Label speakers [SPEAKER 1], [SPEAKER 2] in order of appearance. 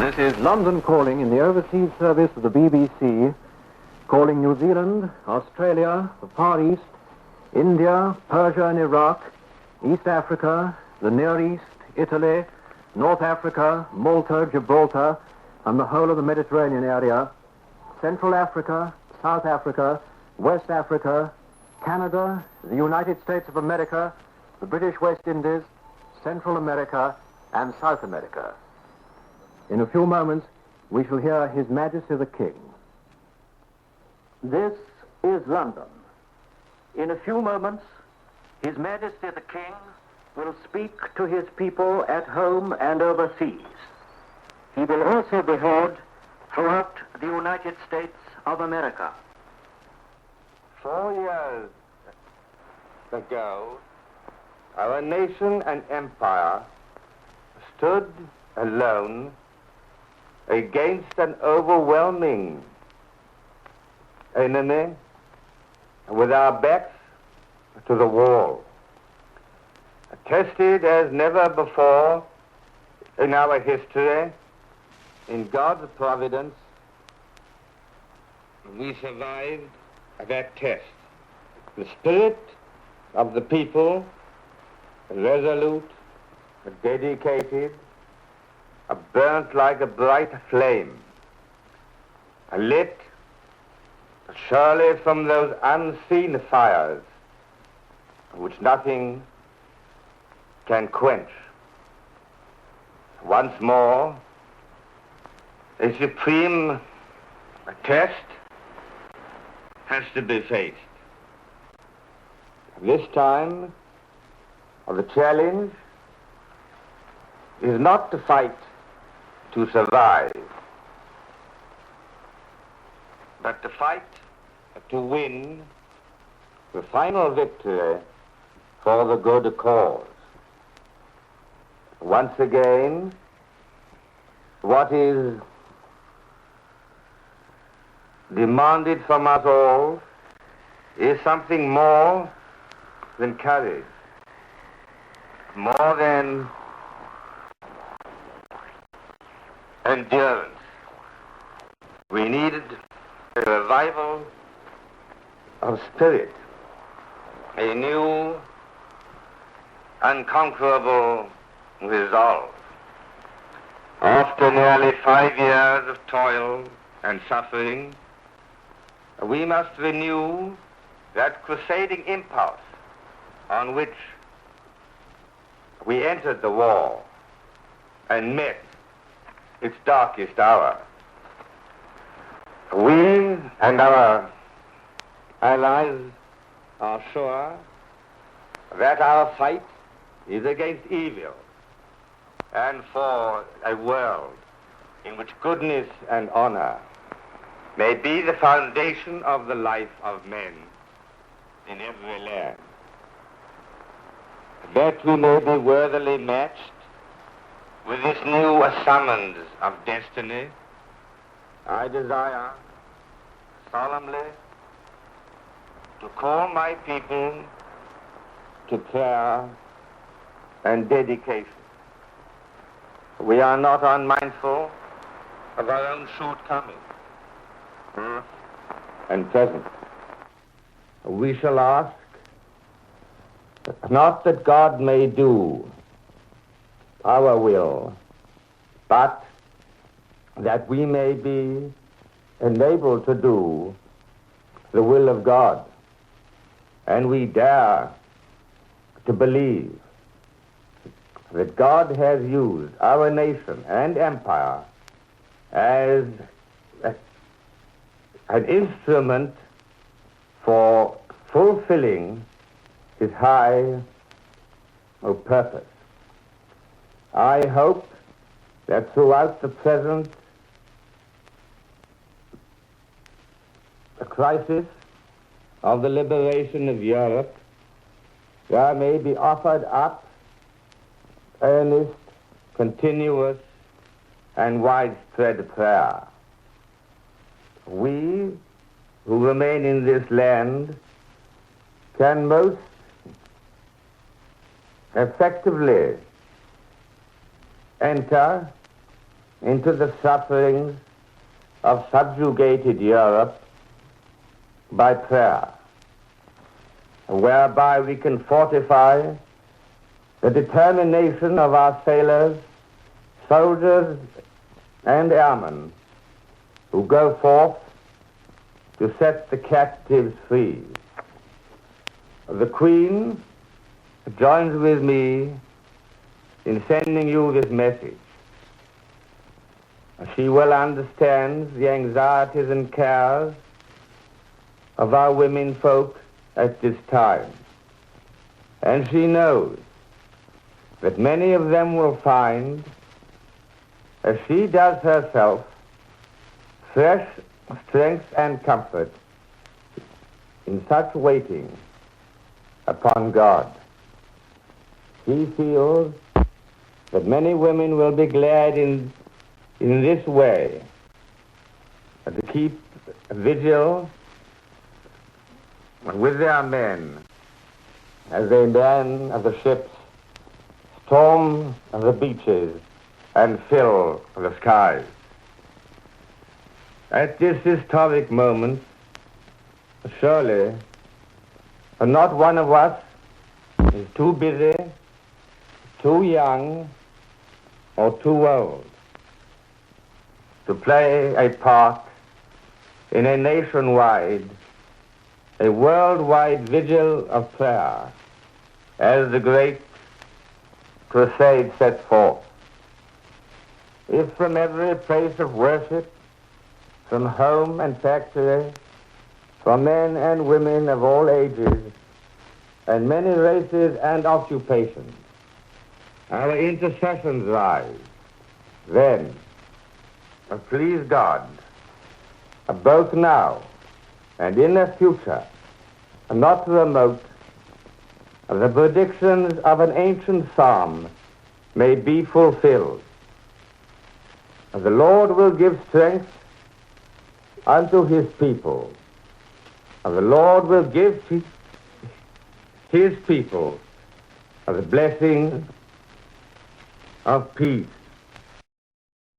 [SPEAKER 1] This is London Calling in the overseas service of the BBC, calling New Zealand, Australia, the Far East, India, Persia and Iraq, East Africa, the Near East, Italy, North Africa, Malta, Gibraltar, and the whole of the Mediterranean area, Central Africa, South Africa, West Africa, Canada, the United States of America, the British West Indies, Central America, and South America. In a few moments, we shall hear His Majesty the King.
[SPEAKER 2] This is London. In a few moments, His Majesty the King will speak to his people at home and overseas. He will also be heard throughout the United States of America.
[SPEAKER 3] 4 years ago, our nation and empire stood alone against an overwhelming enemy with our backs to the wall. Tested as never before in our history, in God's providence, we survived that test. The spirit of the people, resolute, dedicated, burnt like a bright flame, lit surely from those unseen fires which nothing can quench. Once more, a supreme test has to be faced. This time, the challenge is not to fight to survive, but to fight to win the final victory for the good cause. Once again, what is demanded from us all is something more than courage, more than endurance. We needed a revival of spirit, a new, unconquerable resolve. After nearly 5 years of toil and suffering, we must renew that crusading impulse on which we entered the war and met its darkest hour. We and our allies are sure that our fight is against evil and for a world in which goodness and honor may be the foundation of the life of men in every land. That we may be worthily matched with this new summons of destiny, I desire solemnly to call my people to prayer and dedication. We are not unmindful of our own shortcomings, past and present. We shall ask not that God may do our will, but that we may be enabled to do the will of God. And we dare to believe that God has used our nation and empire as an instrument for fulfilling his high purpose. I hope that throughout the present crisis of the liberation of Europe, there may be offered up earnest, continuous, and widespread prayer. We who remain in this land can most effectively enter into the sufferings of subjugated Europe by prayer, whereby we can fortify the determination of our sailors, soldiers, and airmen who go forth to set the captives free. The Queen joins with me in sending you this message. She well understands the anxieties and cares of our womenfolk at this time, and she knows that many of them will find, as she does herself, fresh strength and comfort in such waiting upon God. She feels that many women will be glad in this way to keep vigil with their men as they man the ships, storm the beaches, and fill the skies. At this historic moment, surely not one of us is too busy, too young, or too old to play a part in a nationwide, a worldwide vigil of prayer as the great crusade sets forth. If from every place of worship, from home and factory, from men and women of all ages, and many races and occupations, our intercessions rise, then, please God, both now and in the future, not remote, the predictions of an ancient psalm may be fulfilled. The Lord will give strength unto his people. The Lord will give his people the blessing of peace.